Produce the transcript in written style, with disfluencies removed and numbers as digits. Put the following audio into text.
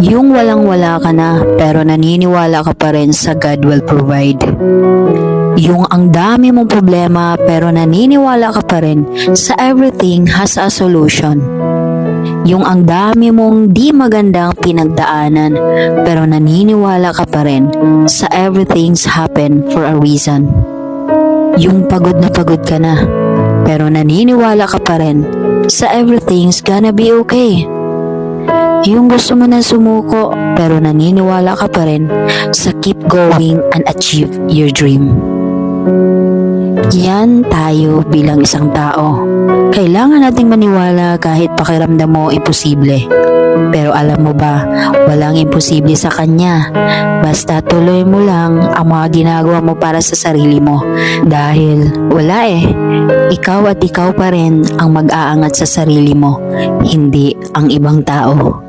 Yung walang-wala ka na pero naniniwala ka pa rin sa God will provide. Yung ang dami mong problema pero naniniwala ka pa rin sa everything has a solution. Yung ang dami mong di magandang pinagdaanan pero naniniwala ka pa rin sa everything's happen for a reason. Yung pagod na pagod ka na pero naniniwala ka pa rin sa everything's gonna be okay. Yung gusto mo na sumuko pero naniniwala ka pa rin sa keep going and achieve your dream. Yan tayo bilang isang tao. Kailangan nating maniwala kahit pakiramdam mo imposible. Pero alam mo ba, walang imposible sa Kanya. Basta tuloy mo lang ang mga ginagawa mo para sa sarili mo. Dahil wala ikaw at ikaw pa rin ang mag-aangat sa sarili mo, hindi ang ibang tao.